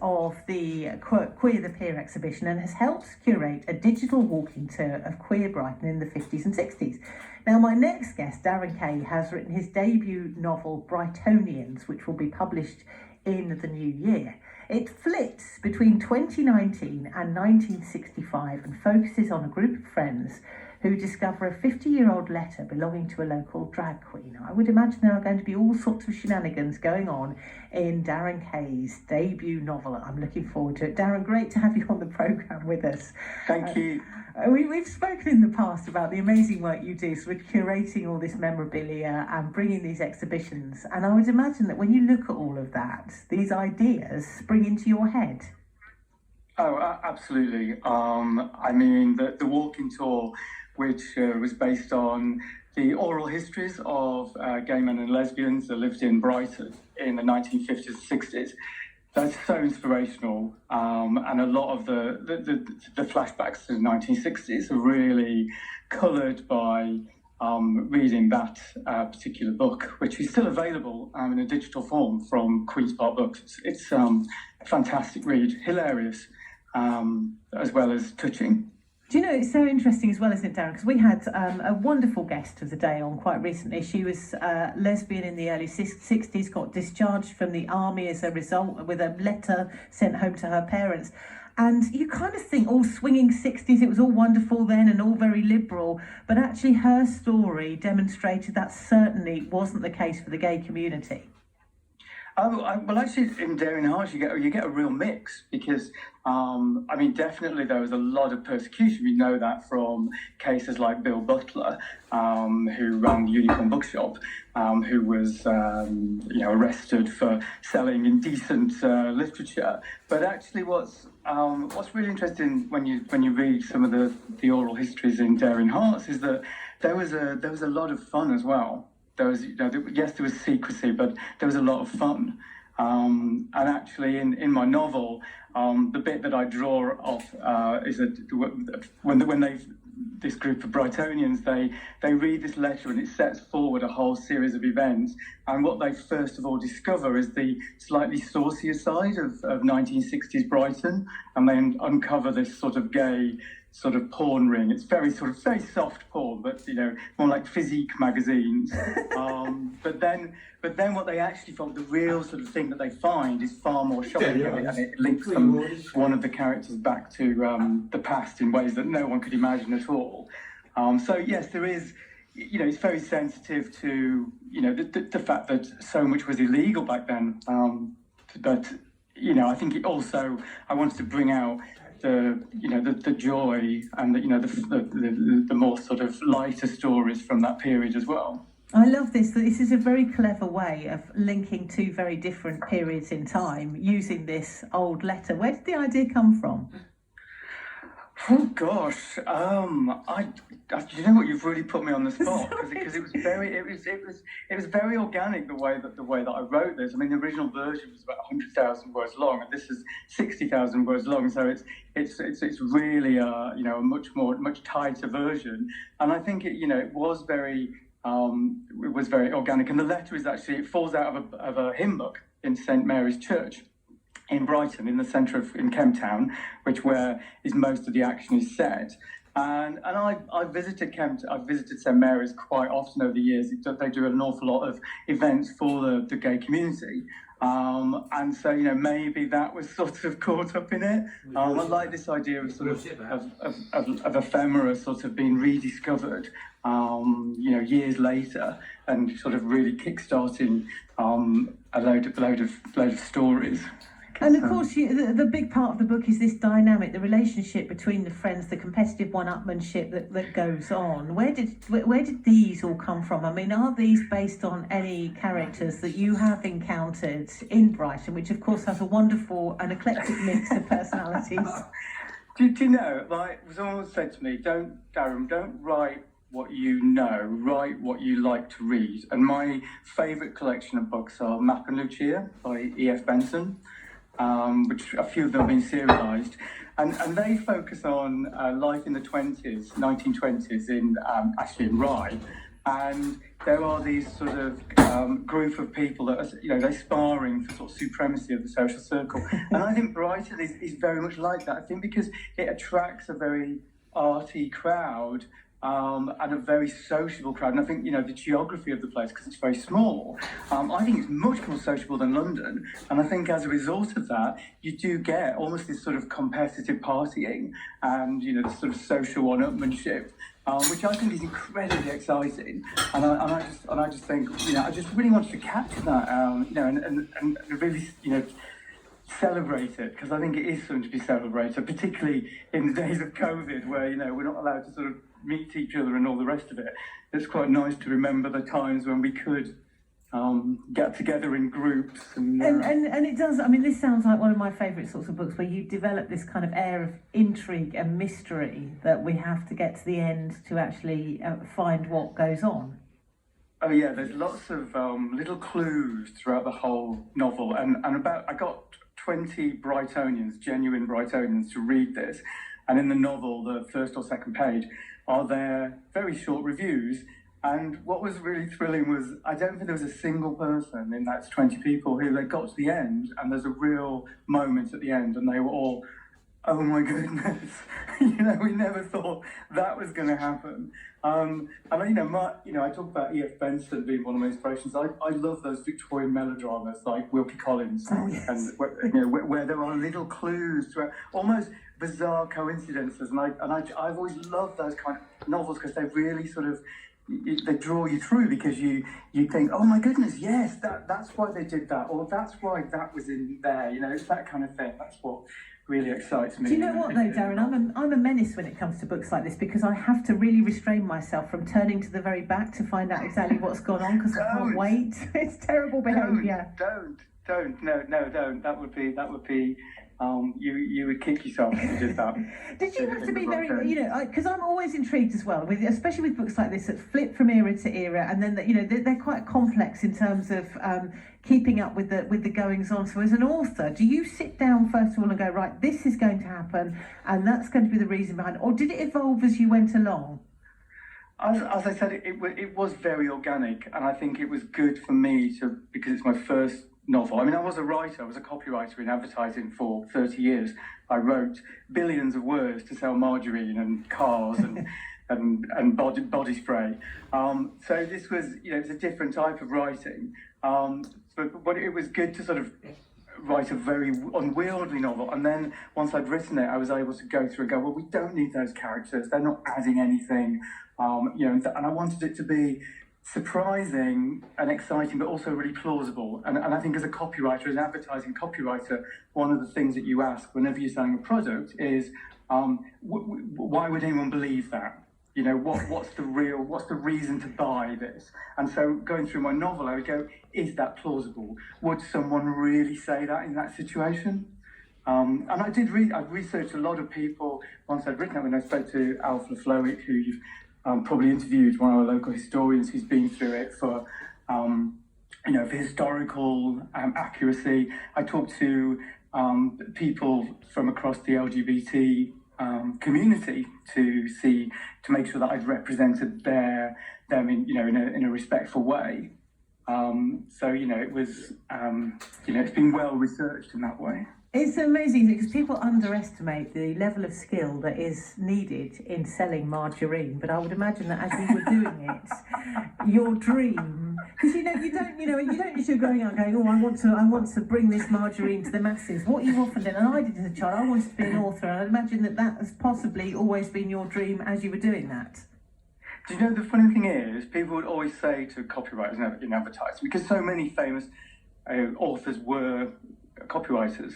of the Queer the Peer exhibition and has helped curate a digital walking tour of queer Brighton in the 50s and 60s. Now, my next guest, Daren Kay, has written his debut novel, Brightonians, which will be published in the new year. It flits between 2019 and 1965 and focuses on a group of friends who discover a 50-year-old letter belonging to a local drag queen. I would imagine there are going to be all sorts of shenanigans going on in Daren Kay's debut novel. I'm looking forward to it. Daren, great to have you on the programme with us. Thank you. We've spoken in the past about the amazing work you do with curating all this memorabilia and bringing these exhibitions. And I would imagine that when you look at all of that, these ideas spring into your head. Oh, absolutely. I mean, the walking tour, which was based on the oral histories of gay men and lesbians that lived in Brighton in the 1950s and 60s. That's so inspirational, and a lot of the flashbacks to the 1960s are really coloured by reading that particular book, which is still available in a digital form from Queen's Park Books. It's a fantastic read, hilarious, as well as touching. Do you know, it's so interesting as well, isn't it, Daren? Because we had a wonderful guest of the day on quite recently. She was lesbian in the early 60s, got discharged from the army as a result with a letter sent home to her parents. And you kind of think, all swinging 60s, it was all wonderful then and all very liberal. But actually her story demonstrated that certainly wasn't the case for the gay community. Well, actually, in Daring Hearts, you get a real mix because, I mean, definitely there was a lot of persecution. We know that from cases like Bill Butler, who ran the Unicorn Bookshop, who was, arrested for selling indecent literature. But actually, what's really interesting when you read some of the oral histories in Daring Hearts is that there was a lot of fun as well. There was, yes, there was secrecy, but there was a lot of fun. And actually, in my novel, the bit that I draw off is that when this group of Brightonians, they read this letter and it sets forward a whole series of events. And what they first of all discover is the slightly saucier side of 1960s Brighton, and they uncover this sort of gay sort of porn ring. It's very soft porn, but more like physique magazines. But then what they actually find, the real sort of thing that they find, is far more shocking, and it links one of the characters back to the past in ways that no one could imagine at all. So yes, there is. It's very sensitive to the fact that so much was illegal back then. But I think it also, I wanted to bring out the joy and the more sort of lighter stories from that period as well. I love this. This is a very clever way of linking two very different periods in time using this old letter. Where did the idea come from? Oh gosh, you know what? You've really put me on the spot because it was very organic the way that I wrote this. I mean, the original version was about 100,000 words long, and this is 60,000 words long. So it's really a much tighter version. And I think it was very organic. And the letter is actually, it falls out of a hymn book in St Mary's Church in Brighton, in the centre in Kemptown, where most of the action is set. And I visited St Mary's quite often over the years. They do an awful lot of events for the gay community. And so, maybe that was sort of caught up in it. I like this idea of sort of ephemera sort of being rediscovered, years later, and sort of really kick-starting a load of stories. And of course, the big part of the book is this dynamic, the relationship between the friends, the competitive one-upmanship that goes on. Where did these all come from? I mean, are these based on any characters that you have encountered in Brighton, which of course has a wonderful and eclectic mix of personalities? Do you know, like someone said to me, Daren, don't write what you know, write what you like to read. And my favourite collection of books are Map and Lucia by E.F. Benson. Which a few of them have been serialised, and they focus on life in the 1920s in Rye, and there are these sort of group of people that are, they're sparring for sort of supremacy of the social circle. And I think Brighton is very much like that. I think because it attracts a very arty crowd, and a very sociable crowd. And I think, the geography of the place, because it's very small, I think it's much more sociable than London. And I think as a result of that, you do get almost this sort of competitive partying and, this sort of social one-upmanship, which I think is incredibly exciting. And I just think, I just really wanted to capture that, and really, celebrate it, because I think it is something to be celebrated, particularly in the days of COVID, where we're not allowed to sort of meet each other and all the rest of it. It's quite nice to remember the times when we could get together in groups. And it does. I mean, this sounds like one of my favourite sorts of books, where you develop this kind of air of intrigue and mystery that we have to get to the end to actually find what goes on. Oh yeah, there's lots of little clues throughout the whole novel, and I got 20 Brightonians, genuine Brightonians, to read this, and in the novel, the first or second page, are their very short reviews. And what was really thrilling was, I don't think there was a single person in that 20 people who they got to the end, and there's a real moment at the end, and they were all, oh my goodness, we never thought that was going to happen. And I talk about E.F. Benson being one of my inspirations. I love those Victorian melodramas like Wilkie Collins, and where there are little clues to almost bizarre coincidences. And I've always loved those kind of novels, because they really sort of, they draw you through, because you think, oh my goodness, yes, that's why they did that, or that's why that was in there. It's that kind of thing. That's what really excites me. Do you know what though, Daren? I'm a menace when it comes to books like this, because I have to really restrain myself from turning to the very back to find out exactly what's gone on, because I can't wait. It's terrible behaviour. Don't. No, don't. That would be. You would kick yourself if you did that. Did you have to be very, because I'm always intrigued as well, especially with books like this that flip from era to era, and then they're quite complex in terms of keeping up with the goings on. So as an author, do you sit down first of all and go, right, this is going to happen, and that's going to be the reason behind it, or did it evolve as you went along? As I said, it was very organic, and I think it was good for me because it's my first novel. I mean, I was a writer. I was a copywriter in advertising for 30 years. I wrote billions of words to sell margarine and cars and body spray. So this was, it's a different type of writing. But it was good to sort of write a very unwieldy novel. And then once I'd written it, I was able to go through and go, well, we don't need those characters. They're not adding anything. And I wanted it to be surprising and exciting, but also really plausible. And I think as a copywriter, as an advertising copywriter, one of the things that you ask whenever you're selling a product is, why would anyone believe that? What's the reason to buy this? And so going through my novel, I would go, is that plausible? Would someone really say that in that situation? And I researched a lot of people once I'd written it. When I spoke to Alf Laflowick, who you've probably interviewed, one of our local historians who's been through it for historical accuracy. I talked to people from across the LGBT community to make sure that I'd represented them in a respectful way. It was it's been well researched in that way. It's amazing because people underestimate the level of skill that is needed in selling margarine. But I would imagine that as you were doing it, your dream, because you don't just going out going, oh, I want to bring this margarine to the masses. What you often did, and I did as a child, I wanted to be an author, and I'd imagine that has possibly always been your dream as you were doing that. Do you know, the funny thing is, people would always say to copywriters in advertising, because so many famous authors were copywriters,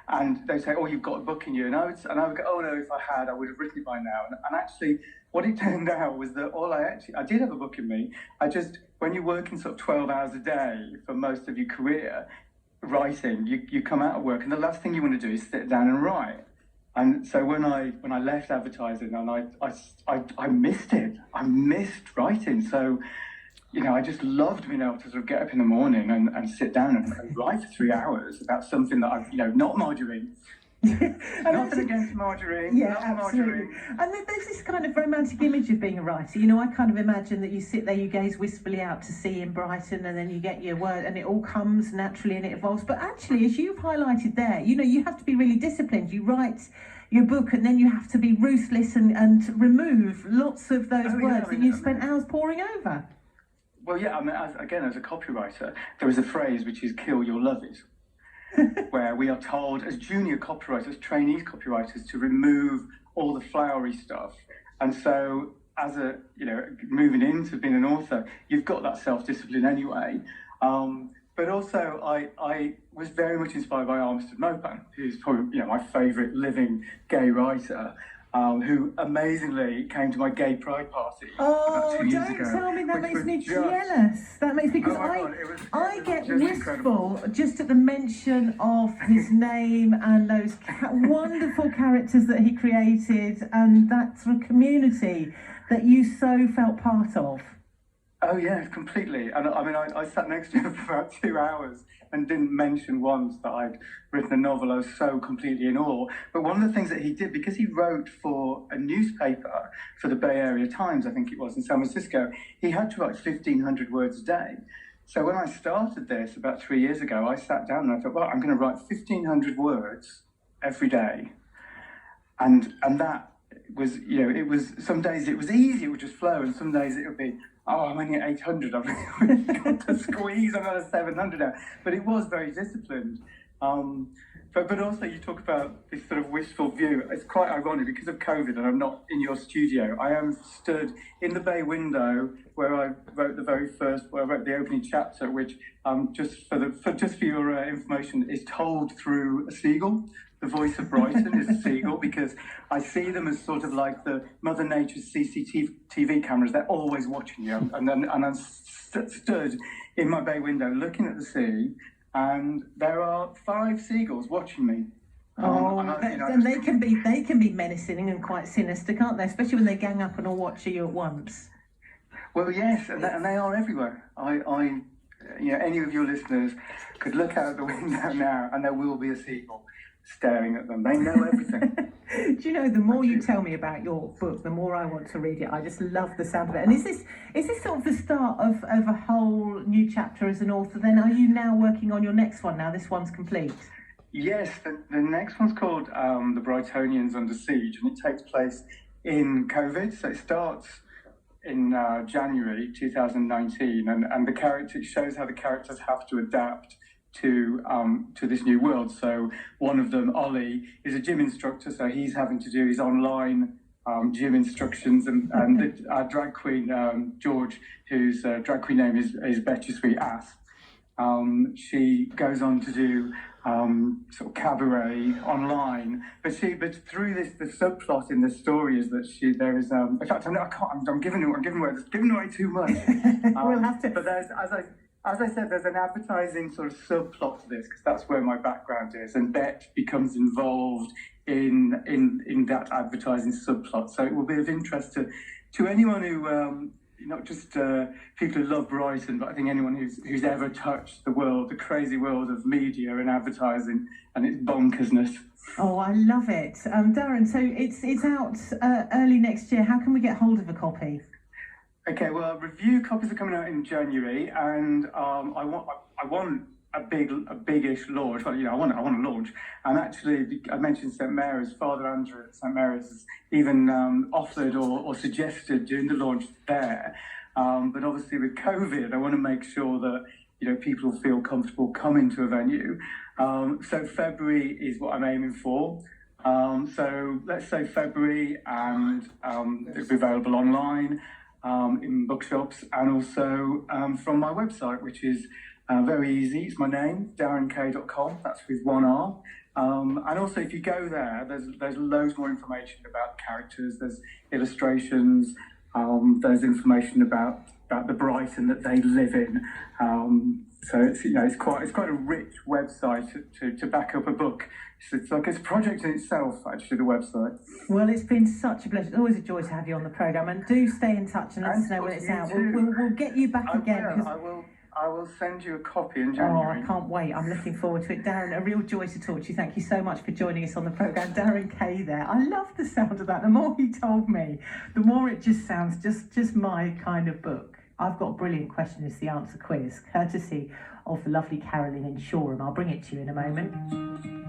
and they say, oh, you've got a book in you, and I would go, oh no, if I had, I would have written it by now. And actually what it turned out was that I did have a book in me. When you're working sort of 12 hours a day for most of your career writing, you come out of work and the last thing you want to do is sit down and write. And so when I left advertising, and I missed it. I missed writing. So I just loved being able to sort of get up in the morning and sit down and write for 3 hours about something that I've, not margarine, Nothing against margarine. Yeah, Love absolutely. margarine. And there's this kind of romantic image of being a writer. You know, I kind of imagine that you sit there, you gaze wistfully out to sea in Brighton, and then you get your word, and it all comes naturally and it evolves. But actually, as you've highlighted there, you know, you have to be really disciplined. You write your book, and then you have to be ruthless and remove lots of those words that you've spent hours poring over. Well, yeah, I mean, as a copywriter, there is a phrase which is "kill your lovers," where we are told as junior copywriters, trainees copywriters, to remove all the flowery stuff. And so, as moving into being an author, you've got that self-discipline anyway. But also, I was very much inspired by Armistead Maupin, who's probably my favourite living gay writer. Who amazingly came to my gay pride party about 2 years ago. Don't tell me, that makes me jealous. That makes me, because I get wistful incredible. Just at the mention of his name and those wonderful characters that he created and that sort of community that you so felt part of. Oh yeah, completely. And I mean, I sat next to him for about 2 hours and didn't mention once that I'd written a novel. I was so completely in awe. But one of the things that he did, because he wrote for a newspaper, for the Bay Area Times, I think it was, in San Francisco, he had to write 1,500 words a day. So when I started this about 3 years ago, I sat down and I thought, well, I'm going to write 1,500 words every day. And that was, it was, some days it was easy, it would just flow, and some days it would be, I'm only at 800, I've got to squeeze another 700 out. But it was very disciplined. But also you talk about this sort of wistful view. It's quite ironic because of COVID and I'm not in your studio. I am stood in the bay window where I wrote where I wrote the opening chapter, which just for your information is told through a seagull. The voice of Brighton is a seagull, because I see them as sort of like the Mother Nature's CCTV cameras. They're always watching you. And I'm stood in my bay window looking at the sea, and there are 5 seagulls watching me. And they can be menacing and quite sinister, can't they? Especially when they gang up and all watch you at once. Well, yes, and they are everywhere. Any of your listeners could look out the window now, and there will be a seagull staring at them. They know everything. Do you know, the more you tell me about your book, the more I want to read it. I just love the sound of it. And is this sort of the start of a whole new chapter as an author then? Are you now working on your next one now this one's complete? Yes, the next one's called The Brightonians Under Siege, and it takes place in COVID. So it starts in January 2019, and it shows how the characters have to adapt to this new world. So one of them, Ollie, is a gym instructor, so he's having to do his online gym instructions, and our drag queen, George, whose drag queen name is Betcha Sweet Ass, she goes on to do sort of cabaret online, but through this, the subplot in the story is that there is in fact I'm giving away too much. We'll have to. But as I said, there's an advertising sort of subplot to this, because that's where my background is, and Bet becomes involved in that advertising subplot. So it will be of interest to anyone who, not just people who love Brighton, but I think anyone who's ever touched the crazy world of media and advertising and its bonkersness. Oh, I love it. Daren, so it's out early next year. How can we get hold of a copy? Okay, well, review copies are coming out in January, and I want a big-ish launch. Well, I want a launch. And actually, I mentioned St Mary's. Father Andrew at St Mary's has even offered or suggested doing the launch there. But obviously, with COVID, I want to make sure that people feel comfortable coming to a venue. So February is what I'm aiming for. So let's say February, and it'll be available online. In bookshops, and also from my website, which is very easy. It's my name, darenkay.com. That's with one R. And also, if you go there, there's loads more information about characters. There's illustrations. There's information about the Brighton that they live in. So it's quite a rich website to back up a book. It's like it's a project in itself, actually, the website. Well, it's been such a pleasure. It's always a joy to have you on the programme, and do stay in touch and let us know when it's out. We'll get you back again. I will. I will send you a copy in Oh, January. I can't wait. I'm looking forward to it. Darren, a real joy to talk to you. Thank you so much for joining us on the programme. Daren Kay there. I love the sound of that. The more he told me, the more it just sounds just my kind of book. I've got a brilliant question as the answer quiz, courtesy of the lovely Carolyn in Shoreham. I'll bring it to you in a moment.